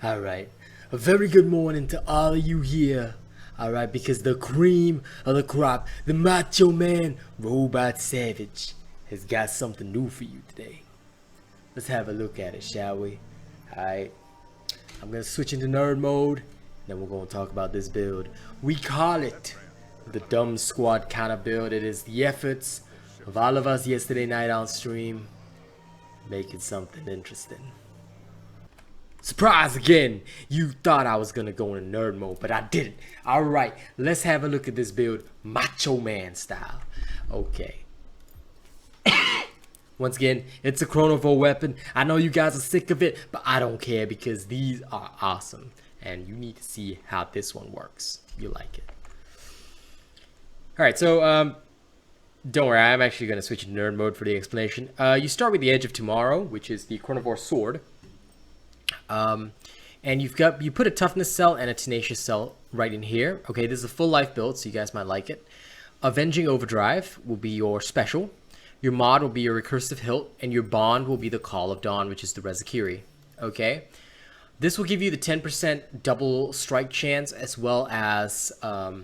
Alright, a very good morning to all of you here. Alright, because the cream of the crop, the macho man, Robot Savage, has got something new for you today. Let's have a look at it, shall we? Alright, I'm gonna switch into nerd mode, then we're gonna talk about this build. We call it the Dumb Squad kind of build. It is the efforts of all of us yesterday night on stream, making something interesting. Surprise again! You thought I was gonna go in nerd mode, but I didn't. Alright, let's have a look at this build, Macho Man style. Okay. Once again, it's a chronivore weapon. I know you guys are sick of it, but I don't care because these are awesome. And you need to see how this one works. You like it. Alright, so don't worry, I'm actually gonna switch to nerd mode for the explanation. You start with the Edge of Tomorrow, which is the chronivore sword. And you put a toughness cell and a tenacious cell right in here. Okay, this is a full life build, so you guys might like it. Avenging Overdrive will be your special. Your mod will be your recursive hilt, and your bond will be the Call of Dawn, which is the Rezakiri. Okay, this will give you the 10% double strike chance, as well as a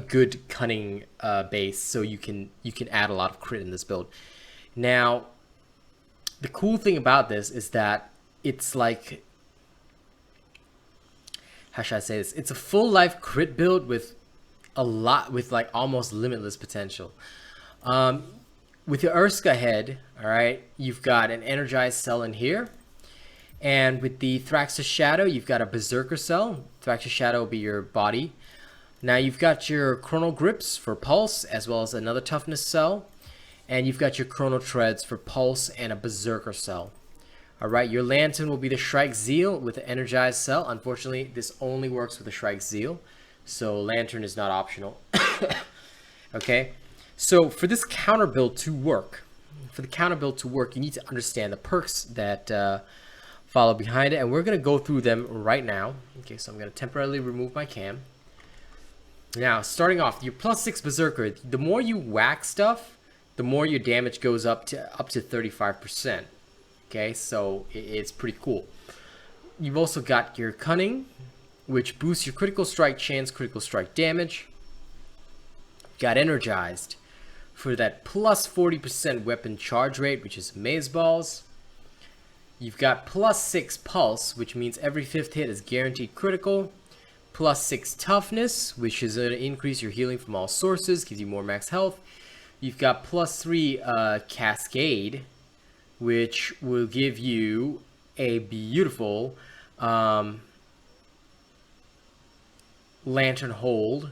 good cunning base, so you can add a lot of crit in this build. Now, the cool thing about this is that it's like, how should I say this? It's a full life crit build with like almost limitless potential. With your Urska head, all right, you've got an energized cell in here, and with the Thraxus Shadow, you've got a Berserker cell. Thraxus Shadow will be your body. Now you've got your Chrono Grips for pulse, as well as another toughness cell. And you've got your Chrono Treads for pulse and a Berserker cell. Alright, your Lantern will be the Shrike Zeal with the Energized cell. Unfortunately, this only works with the Shrike Zeal, so Lantern is not optional. Okay, so for this counter build to work, you need to understand the perks that follow behind it, and we're going to go through them right now. Okay, so I'm going to temporarily remove my cam. Now, starting off, your +6 Berserker, the more you whack stuff, the more your damage goes up to 35%. Okay, so it's pretty cool. You've also got your Cunning, which boosts your critical strike chance, critical strike damage. Got Energized for that +40% weapon charge rate, which is amazeballs. You've got +6 Pulse, which means every 5th hit is guaranteed critical. +6 Toughness, which is going to increase your healing from all sources, gives you more max health. You've got +3 Cascade, which will give you a beautiful Lantern Hold.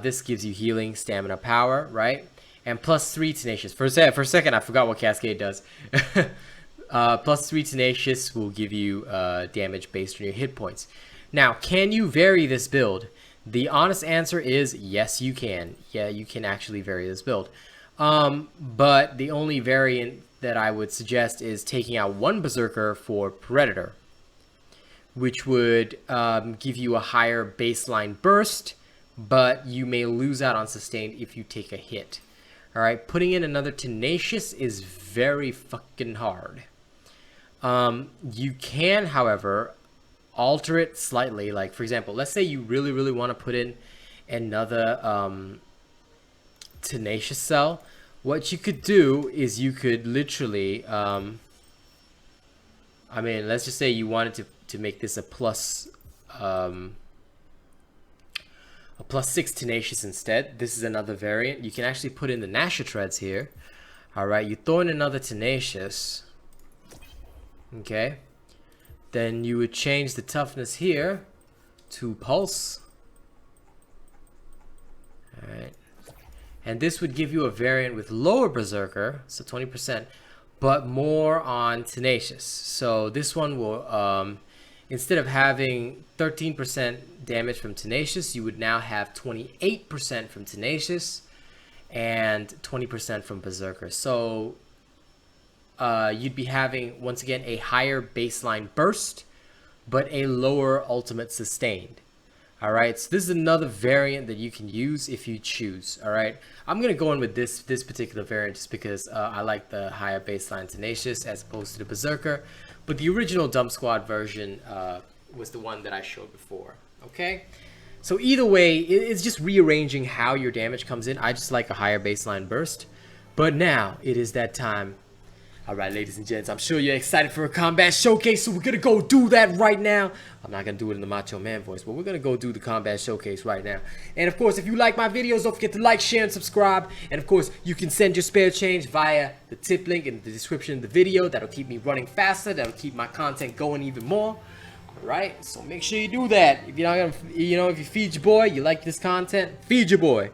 This gives you healing, stamina, power, right? And +3 Tenacious. For a second, I forgot what Cascade does. +3 Tenacious will give you damage based on your hit points. Now, can you vary this build? The honest answer is yes, you can. Yeah, you can actually vary this build. But the only variant that I would suggest is taking out one Berserker for Predator, which would give you a higher baseline burst, but you may lose out on sustained if you take a hit. Alright, putting in another Tenacious is very fucking hard. You can, however, alter it slightly. Like, for example, let's say you really want to put in another Tenacious cell. What you could do is you could literally I mean, let's just say you wanted to make this a +6 Tenacious instead. This is another variant. You can actually put in the Nasha Treads here. Alright, you throw in another Tenacious. Okay, then you would change the toughness here to Pulse. Alright, and this would give you a variant with lower Berserker, so 20%, but more on Tenacious. So this one will, instead of having 13% damage from Tenacious, you would now have 28% from Tenacious and 20% from Berserker. So you'd be having, once again, a higher baseline burst, but a lower ultimate sustained. All right, so this is another variant that you can use if you choose. All right, I'm gonna go in with this particular variant just because I like the higher baseline Tenacious as opposed to the Berserker, but the original Dump Squad version was the one that I showed before. Okay, so either way, it's just rearranging how your damage comes in. I just like a higher baseline burst, but now it is that time. All right, ladies and gents, I'm sure you're excited for a combat showcase, so we're gonna go do that right now. I'm not gonna do it in the Macho Man voice, but we're gonna go do the combat showcase right now. And of course, if you like my videos, don't forget to like, share, and subscribe. And of course, you can send your spare change via the tip link in the description of the video. That'll keep me running faster. That'll keep my content going even more. All right, so make sure you do that. If you're not gonna, if you feed your boy, you like this content, feed your boy,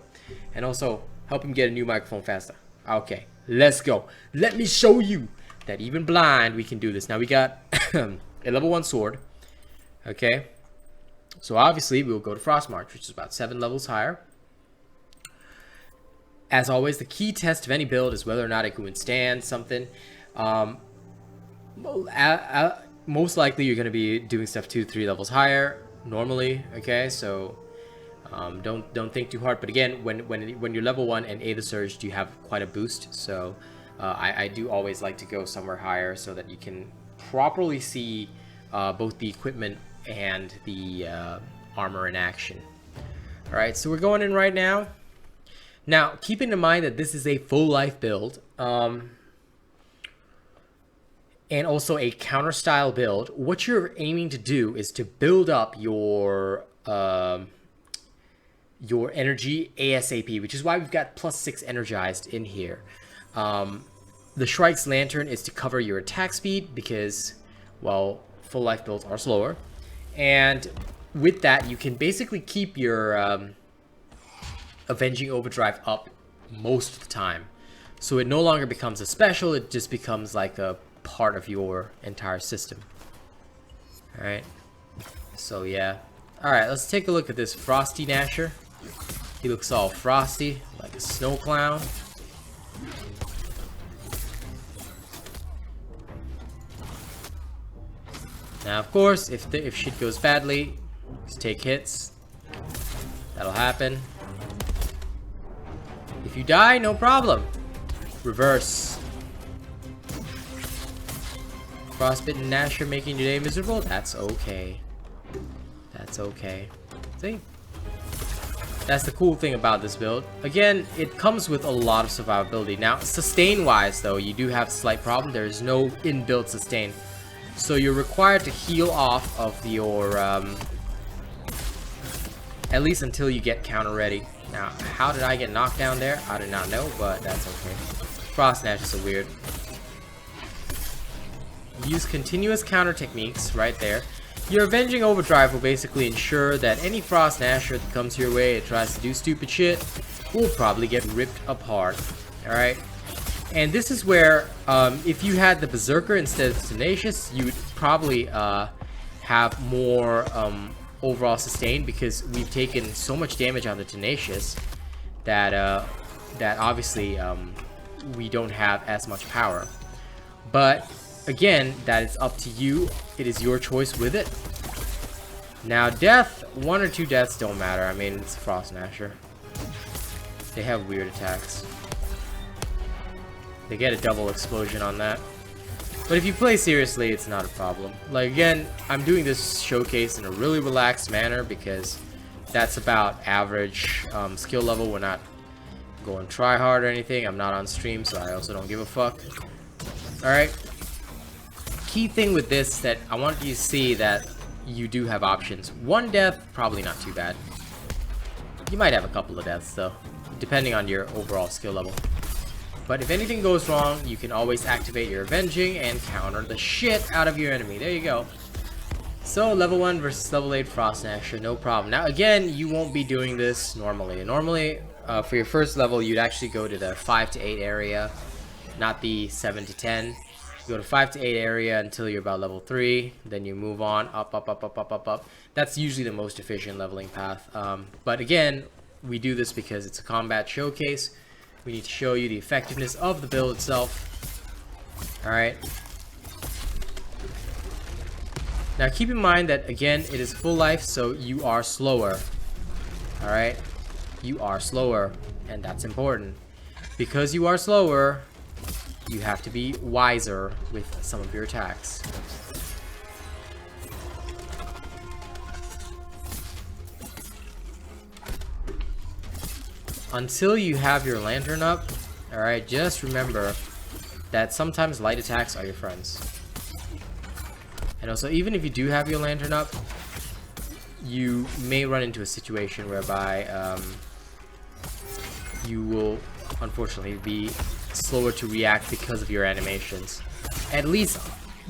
and also help him get a new microphone faster. Okay. Let's go. Let me show you that even blind we can do this. Now we got a level 1 sword. Okay. So obviously we'll go to Frost March, which is about 7 levels higher. As always, the key test of any build is whether or not it can withstand something. Most likely you're going to be doing stuff 2-3 levels higher normally. Okay, so don't think too hard, but again, when you're level 1 and Aether Surge, you have quite a boost, so I do always like to go somewhere higher so that you can properly see both the equipment and the armor in action. Alright, so we're going in right now. Now, keeping in mind that this is a full life build, and also a counter style build, what you're aiming to do is to build up your energy ASAP, which is why we've got +6 energized in here. The Shrike's Lantern is to cover your attack speed because, well, full life builds are slower. And with that, you can basically keep your Avenging Overdrive up most of the time. So it no longer becomes a special, it just becomes like a part of your entire system. Alright, so yeah. Alright, let's take a look at this Frosty Gnasher. He looks all frosty, like a snow clown. Now, of course, if shit goes badly, just take hits. That'll happen. If you die, no problem. Reverse. Frostbitten Gnasher making your day miserable? That's okay. That's okay. See? That's the cool thing about this build. Again, it comes with a lot of survivability. Now, sustain-wise, though, you do have a slight problem. There is no inbuilt sustain. So you're required to heal off of your, at least until you get counter ready. Now, how did I get knocked down there? I do not know, but that's okay. Frost Gnash is so weird. Use continuous counter techniques right there. Your Avenging Overdrive will basically ensure that any Frost Gnasher that comes your way and tries to do stupid shit will probably get ripped apart. Alright? And this is where, if you had the Berserker instead of Tenacious, you would probably have more overall sustain, because we've taken so much damage on the Tenacious that, that obviously we don't have as much power. But again, that is up to you. It is your choice with it. Now, death, 1 or 2 deaths don't matter. I mean, it's Frost Gnasher. They have weird attacks. They get a double explosion on that. But if you play seriously, it's not a problem. Like, again, I'm doing this showcase in a really relaxed manner because that's about average skill level. We're not going try hard or anything. I'm not on stream, so I also don't give a fuck. Alright. Key thing with this that I want you to see that you do have options. 1 death, probably not too bad. You might have a couple of deaths though, depending on your overall skill level. But if anything goes wrong, you can always activate your Avenging and counter the shit out of your enemy. There you go. So level 1 versus level 8 Frost Gnasher, no problem. Now again, you won't be doing this normally. Normally, for your first level, you'd actually go to the 5 to 8 area, not the 7 to 10. You go to 5 to 8 area until you're about level 3. Then you move on up. That's usually the most efficient leveling path. But again, we do this because it's a combat showcase. We need to show you the effectiveness of the build itself. Alright. Now keep in mind that again, it is full life, so you are slower. Alright? You are slower, and that's important. Because you are slower, you have to be wiser with some of your attacks. Until you have your lantern up, alright, just remember that sometimes light attacks are your friends. And also, even if you do have your lantern up, you may run into a situation whereby you will unfortunately be slower to react because of your animations. At least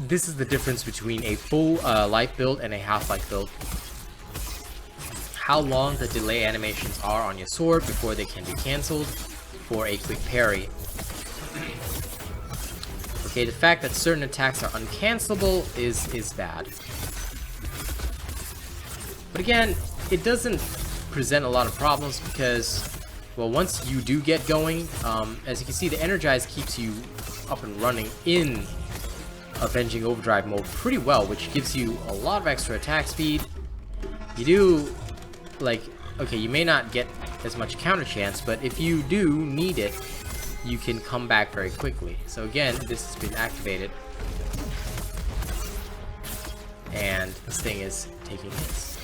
this is the difference between a full life build and a half-life build. How long the delay animations are on your sword before they can be cancelled for a quick parry. Okay, the fact that certain attacks are uncancelable is bad. But again, it doesn't present a lot of problems because, well, once you do get going, as you can see, the Energized keeps you up and running in Avenging Overdrive mode pretty well, which gives you a lot of extra attack speed. You do, like, okay, you may not get as much counter chance, but if you do need it, you can come back very quickly. So again, this has been activated. And this thing is taking hits.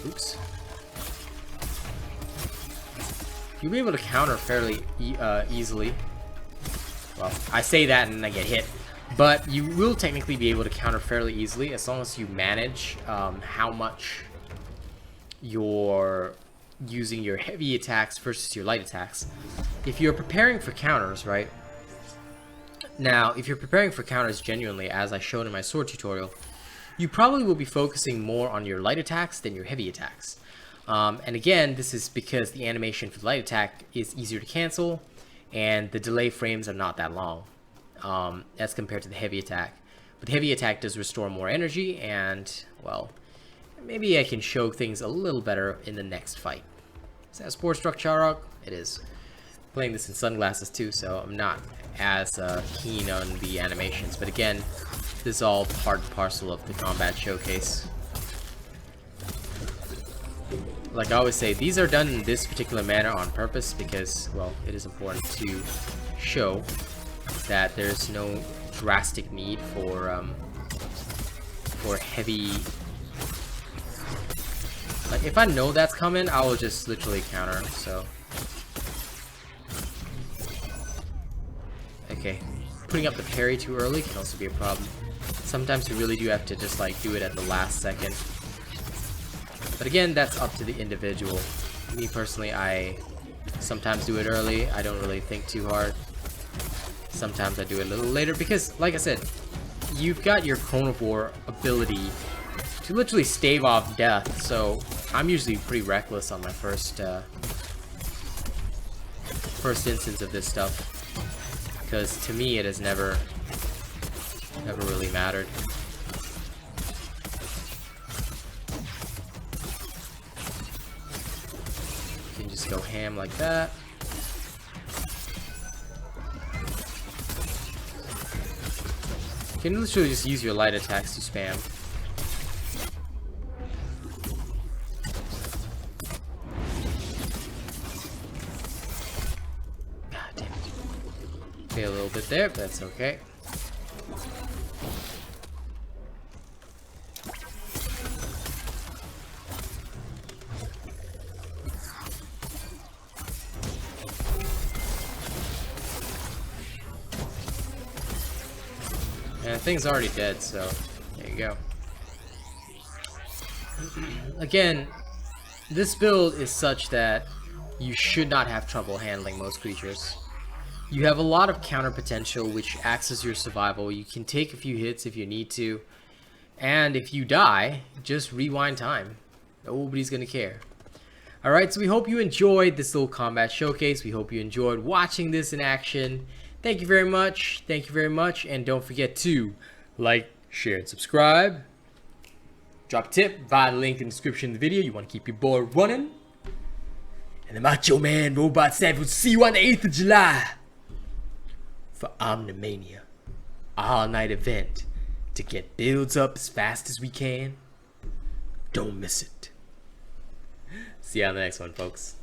Oops. You'll be able to counter fairly easily. Well, I say that and I get hit. But you will technically be able to counter fairly easily as long as you manage how much you're using your heavy attacks versus your light attacks. If you're preparing for counters, right? Now, if you're preparing for counters genuinely, as I showed in my sword tutorial, you probably will be focusing more on your light attacks than your heavy attacks. And again, this is because the animation for the light attack is easier to cancel, and the delay frames are not that long as compared to the heavy attack. But the heavy attack does restore more energy, and, well, maybe I can show things a little better in the next fight. Is that a Spore Struck Charrock? It is. Playing this in sunglasses too, so I'm not as keen on the animations. But again, this is all part and parcel of the combat showcase. Like I always say, these are done in this particular manner on purpose because, well, it is important to show that there's no drastic need for heavy. Like, if I know that's coming, I will just literally counter. So, okay, putting up the parry too early can also be a problem. Sometimes you really do have to just like do it at the last second. But again, that's up to the individual. Me personally, I sometimes do it early. I don't really think too hard. Sometimes I do it a little later because, like I said, you've got your Chronivore ability to literally stave off death. So I'm usually pretty reckless on my first instance of this stuff because to me it has never really mattered. You can just go ham like that. You can literally just use your light attacks to spam. God damn it. Okay, a little bit there, but that's okay. And the thing's already dead, so there you go. Again, this build is such that you should not have trouble handling most creatures. You have a lot of counter potential, which acts as your survival. You can take a few hits if you need to, and if you die, just rewind time. Nobody's gonna care. Alright, so we hope you enjoyed this little combat showcase. We hope you enjoyed watching this in action. Thank you very much. Thank you very much. And don't forget to like, share, and subscribe. Drop a tip via the link in the description of the video. You want to keep your boy running. And the Macho Man Robot Savage will see you on the 8th of July for Omnimania. all-night event to get builds up as fast as we can. Don't miss it. See you on the next one, folks.